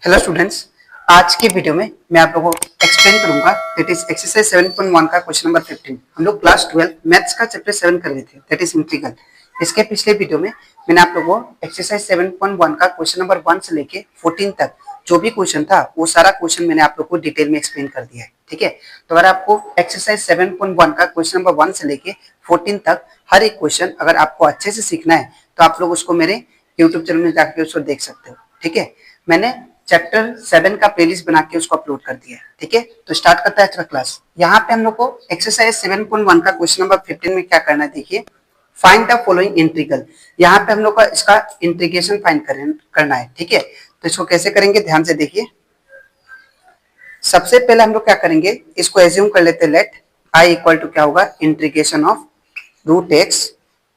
Hello students, आज की video में मैं आप लोगों को एक्सप्लेन करूंगा दैट इज एक्सरसाइज 7.1 का क्वेश्चन नंबर 15। हम लोग क्लास 12 मैथ्स का चैप्टर 7 कर रहे थे, दैट इज इंटीग्रल। इसके पिछले वीडियो में मैंने आप लोगों को एक्सरसाइज 7.1 का क्वेश्चन नंबर 1 से लेके 14 तक जो भी क्वेश्चन था वो सारा क्वेश्चन मैंने आप लोग को डिटेल में एक्सप्लेन कर दिया है। ठीक है, तो अगर आपको एक्सरसाइज 7.1 का क्वेश्चन नंबर 1 से लेके 14 तक हर एक क्वेश्चन अगर आपको अच्छे से सीखना है तो आप लोग उसको मेरे यूट्यूब चैनल में जाकर उसको देख सकते हो। ठीक है, मैंने चैप्टर 7 का प्लेलिस्ट बना के उसको अपलोड कर दिया है। ठीक है, तो स्टार्ट करता है आज का क्लास। यहाँ पे हम लोग को एक्सरसाइज 7.1 का क्वेश्चन नंबर 15 में क्या करना है, देखिए फाइंड द फॉलोइंग इंटीग्रल। यहाँ पे हम लोग का इसका इंटीग्रेशन फाइंड करना है। ठीक है, तो इसको कैसे करेंगे ध्यान से देखिए। सबसे पहले हम लोग क्या करेंगे, इसको एज्यूम कर लेते हैं लेट आई इक्वल टू क्या होगा इंटीग्रेशन ऑफ रूट एक्स,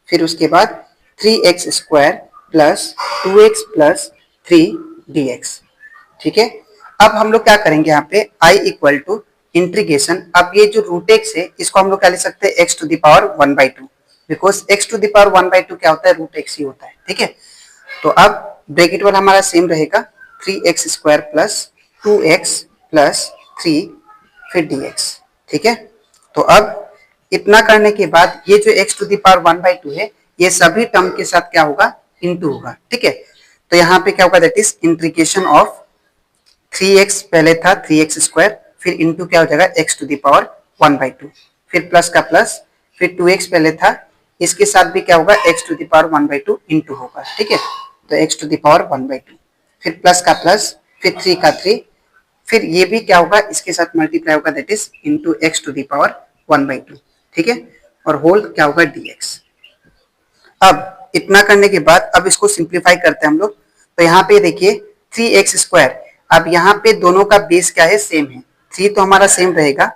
फिर उसके बाद 3x square plus 2x plus 3 dx। ठीक है, अब हम लोग क्या करेंगे यहाँ पे i इक्वल टू इंटीग्रेशन। अब ये जो रूट एक्स है इसको हम लोग क्या लिख सकते हैं x to the power 1/2, because x to the power 1/2 क्या होता है, रूट एक्स ही होता है। ठीक है, तो अब ब्रैकेट वाला हमारा सेम रहेगा 3x square plus 2x plus 3 फिर dx। ठीक है, तो अब इतना करने के बाद ये जो x टू द पावर 1/2 है ये सभी टर्म के साथ क्या होगा, इंटू होगा। ठीक है, तो यहाँ पे क्या होगा that is integration of 3x पहले था 3x स्क्वायर, फिर इंटू क्या हो जाएगा x टू द पावर 1/2, फिर प्लस का प्लस, फिर 2x पहले था इसके साथ भी क्या होगा x to the power 1/2 into होगा। ठीक है, तो x टू द पावर 1/2, फिर प्लस का प्लस, फिर 3 का 3, फिर ये भी क्या होगा इसके साथ मल्टीप्लाई होगा that is into x to the power 1/2। ठीक है, और होल क्या होगा dx। अब इतना करने के बाद अब इसको सिंप्लीफाई करते हैं हम लोग। तो यहाँ पे देखिए 3x स्क्वायर, अब यहाँ पे दोनों का बेस क्या है, सेम है, 3 तो हमारा सेम रहेगा।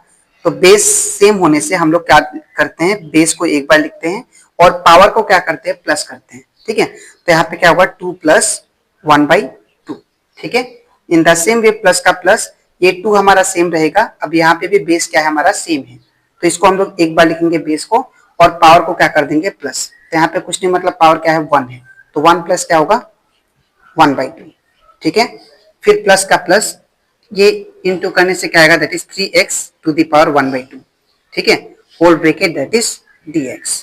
तो बेस सेम होने से हम लोग क्या करते हैं, बेस को एक बार लिखते हैं और पावर को क्या करते हैं, प्लस करते हैं। ठीक है, तो यहाँ पे क्या होगा 2 प्लस 1/2। ठीक है, in the same way plus का प्लस, ये 2 हमारा सेम रहेगा। अब यहाँ पे भी बेस क्या है, हमारा सेम है, तो इसको हम लोग एक बार लिखेंगे बेस को और पावर को क्या कर देंगे, प्लस। तो यहाँ पे कुछ नहीं, मतलब पावर क्या है 1 है, तो 1 प्लस क्या होगा 1/2। ठीक है, फिर प्लस का प्लस, ये इंटू करने से क्या आएगा that is 3x to the power 1/2। ठीक है, whole bracket that is dx।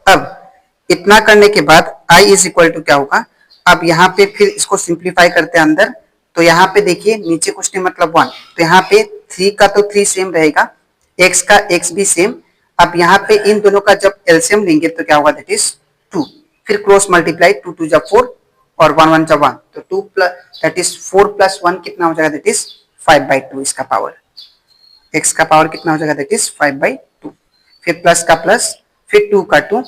अब इतना करने के बाद i इज इक्वल टू क्या होगा, अब यहाँ पे फिर इसको सिंप्लीफाई करते हैं अंदर। तो यहाँ पे देखिए नीचे कुछ नहीं मतलब 1, तो यहाँ पे 3 का तो 3 सेम रहेगा, x का x भी सेम। अब यहाँ पे इन दोनों का जब एलसीएम लेंगे तो क्या होगा दैट इज 2, फिर क्रॉस मल्टीप्लाई 2 2 जा 4 और 1 1 जा 1, तो 2 प्लस दैट इज 4 प्लस 1 कितना हो जाएगा दैट इज 5/2। इसका पावर x का पावर कितना हो जाएगा दैट इज 5/2, फिर प्लस का प्लस, फिर 2 का 2,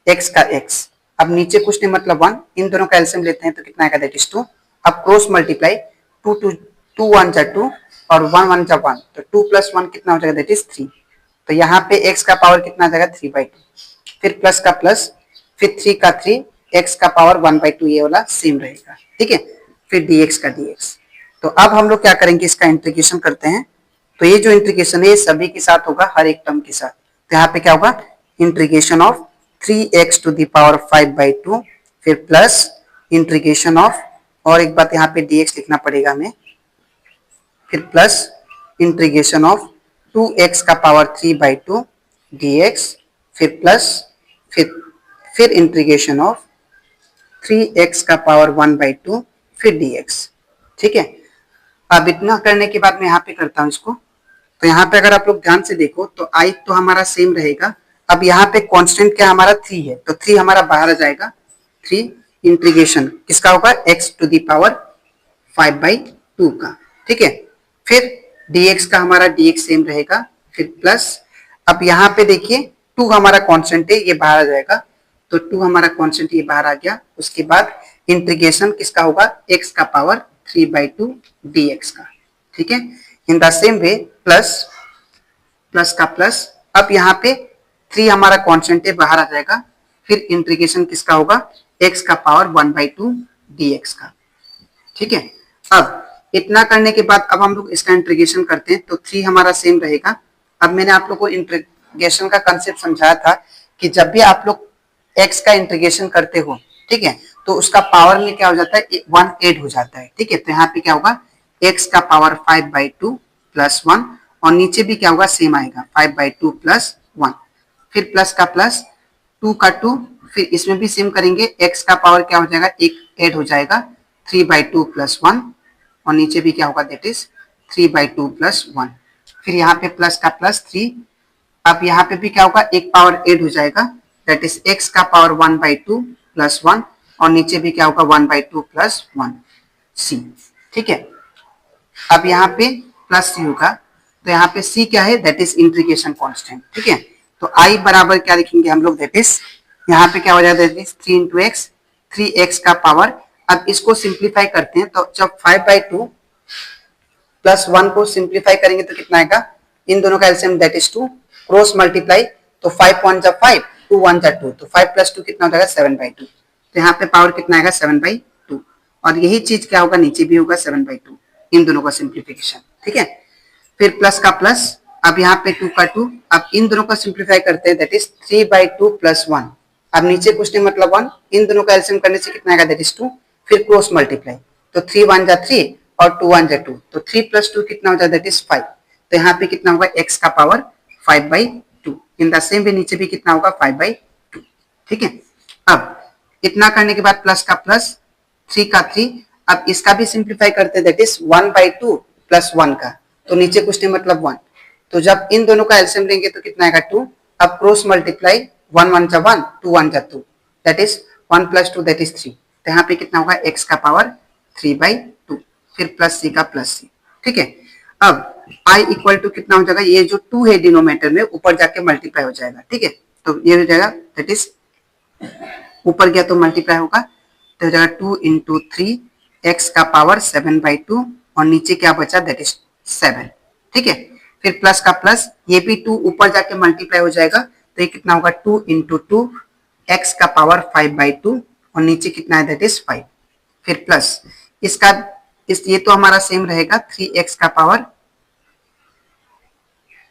x का x। अब नीचे कुछ नहीं मतलब 1, इन दोनों का एलसीएम लेते हैं तो कितना आएगा दैट इज 2। अब क्रॉस मल्टीप्लाई 2 1 जा 2 और 1 1 जा 1, तो 2 प्लस 1 कितना हो जाएगा दैट इज 3। तो यहाँ पे x का पावर कितना आ जाएगा 3/2, फिर प्लस का प्लस, फिर 3 का 3, x का पावर 1/2, ये वाला सेम रहेगा। ठीक है, फिर dx का dx। तो अब हम लोग क्या करेंगे, इसका इंटीग्रेशन करते हैं। तो ये जो इंटीग्रेशन है ये सभी के साथ होगा, हर एक टर्म के साथ। तो यहाँ पे क्या होगा integration of 3x to the power 5/2, फिर प्लस इंटीग्रेशन ऑफ, और एक बात यहाँ पे dx लिखना पड़ेगा हमें, फिर प्लस इंटीग्रेशन ऑफ 2x का पावर 3/2 dx, फिर प्लस, फिर इंटीग्रेशन ऑफ 3x का पावर 1/2 फिर dx। ठीक है, अब इतना करने के बाद मैं यहाँ पे करता हूँ इसको। तो यहाँ पे अगर आप लोग ध्यान से देखो तो i तो हमारा सेम रहेगा। अब यहाँ पे कांस्टेंट क्या हमारा 3 है, तो 3 हमारा बाहर आ जाएगा। 3 इंटीग्रेशन किसका होगा, x टू द पावर 5/2 का। ठीक है, फिर dx का हमारा dx सेम रहेगा, फिर प्लस। अब यहाँ पे देखिए 2 हमारा कांस्टेंट है, ये बाहर आ जाएगा, तो 2 हमारा कांस्टेंट ये बाहर आ गया। उसके बाद इंटीग्रेशन किसका होगा, x का पावर 3/2 dx का। ठीक है, in the same way plus का प्लस, अब यहाँ पे 3 हमारा कांस्टेंट है, बाहर आ जाएगा, फिर इंटीग्रेशन किसका होगा, x का पावर 1/2 dx का। ठीक है, अब इतना करने के बाद अब हम लोग इसका इंटीग्रेशन करते हैं। तो 3 हमारा सेम रहेगा। अब मैंने आप लोग को इंटीग्रेशन का कंसेप्ट समझाया था कि जब भी आप लोग x का इंटीग्रेशन करते हो, ठीक है, तो उसका पावर में क्या हो जाता है 1 ऐड हो जाता है। ठीक है, तो यहाँ पे क्या होगा x का पावर 5/2 प्लस 1 और नीचे भी क्या होगा सेम आएगा 5/2 प्लस 1, फिर प्लस का प्लस 2 का 2, फिर इसमें भी सेम करेंगे x का पावर क्या हो जाएगा एक ऐड हो जाएगा 3/2 प्लस 1 और नीचे भी क्या होगा दैट इज 3/2 प्लस 1, फिर यहाँ पे प्लस का प्लस 3, अब यहाँ पे भी क्या होगा एक पावर ऐड हो जाएगा दैट इज x का पावर 1/2 प्लस 1 और नीचे भी क्या होगा 1/2 प्लस 1 c। ठीक है, अब यहाँ पे प्लस सी होगा तो यहाँ पे सी क्या है दैट इज इंटीग्रेशन कांस्टेंट। ठीक है, तो आई बराबर क्या लिखेंगे हम लोग दैट इज यहाँ पे क्या हो जाएगा that is 3 into x, 3x का पावर। अब इसको सिंप्लीफाई करते हैं तो जब 5/2 प्लस 1 को सिंप्लीफाई करेंगे तो कितना आएगा, इन दोनों का LCM that is 2, cross multiply तो 5 1 जा 5, 2 1 जा 2, तो 5 प्लस 2 कितना हो जाएगा 7/2, तो यहाँ पे पावर कितना आएगा 7/2 और यही चीज क्या होगा नीचे भी होगा 7/2, इन दोनों का सिंप्लीफिकेशन। ठीक है, फिर प्लस का प्लस, अब यहाँ पे 2 का 2, अब इन दोनों का सिंप्लीफाई करते हैं दैट इज 3/2 प्लस 1, अब नीचे कुछ नहीं मतलब 1, इन दोनों का एलसीएम करने से कितना आएगा दैट इज 2, फिर क्रॉस मल्टीप्लाई तो 3 1 जा 3 और 2 1 जा 2, तो 3 प्लस 2 कितना हो जाएगा दैट इज 5, तो यहाँ पे कितना होगा x का power 5/2, in the same way नीचे भी कितना होगा 5/2। ठीक है, अब इतना करने के बाद प्लस का प्लस 3 का 3, अब इसका भी सिंप्लीफाई करते हैं दैट इज 1/2 प्लस 1 का, तो नीचे कुछ नहीं मतलब 1, तो जब इन दोनों का एलसीएम लेंगे तो कितना आएगा 2, अब क्रॉस मल्टीप्लाई 1 1 जा 1, 2 1 जा 2 that is 1 plus 2 that is 3, तो यहाँ पे कितना होगा x का पावर 3/2, फिर प्लस c का प्लस c। ठीक है, अब i इक्वल टू कितना हो जाएगा, ये जो 2 है डिनोमिनेटर में ऊपर जाके मल्टीप्लाई हो जाएगा। ठीक है, तो ये हो जाएगा दैट इज ऊपर गया तो मल्टीप्लाई होगा तो हो जाएगा 2 इंटू 3 x का पावर 7/2 और नीचे क्या बचा दैट इज 7। ठीक है, फिर प्लस का प्लस, ये भी 2 ऊपर जाके मल्टीप्लाई हो जाएगा तो ये कितना होगा 2 इंटू 2 x का पावर 5/2 और नीचे कितना है दैट इज 5, फिर प्लस इसका ये तो हमारा सेम रहेगा 3x का पावर,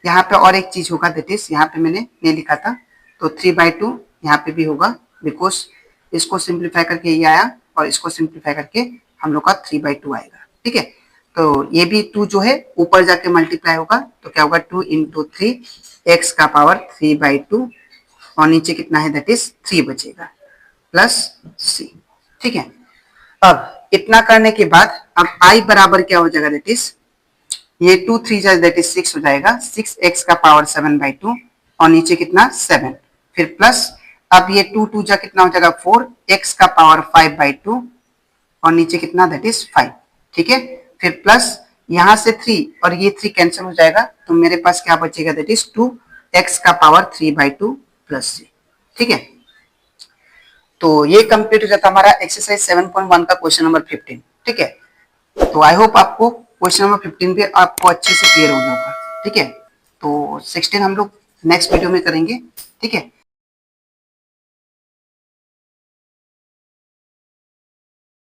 यहाँ पे और एक चीज होगा दैट इज यहाँ पे मैंने नहीं लिखा था तो 3/2 यहाँ पे भी होगा बिकॉज इसको सिंप्लीफाई करके ये आया और इसको सिंप्लीफाई करके हम लोग का 3/2 आएगा। ठीक है, तो ये भी 2 जो है ऊपर जाके मल्टीप्लाई होगा तो क्या होगा 2 इंटू 3 x का पावर 3/2 और नीचे कितना है दैट इज 3 बचेगा प्लस c। ठीक है, अब इतना करने के बाद अब i बराबर क्या हो जाएगा दैट इज ये 2 3 जा दैट इज 6 हो जाएगा, 6x का पावर 7/2 और नीचे कितना 7, फिर प्लस अब ये 2 2 जा कितना हो जाएगा 4, x का पावर 5/2 और नीचे कितना दैट इज 5। ठीक है, फिर प्लस यहाँ से 3 और ये 3 कैंसिल हो जाएगा तो मेरे पास क्या बचेगा दैट इज 2x का पावर 3/2 प्लस c। ठीक है, तो ये कंप्लीट हो जाता हमारा एक्सरसाइज 7.1 का क्वेश्चन नंबर 15। ठीक है, तो आई होप आपको क्वेश्चन नंबर 15 भी आपको अच्छे से क्लियर हो गया होगा। ठीक है, तो 16 हम लोग नेक्स्ट वीडियो में करेंगे। ठीक है,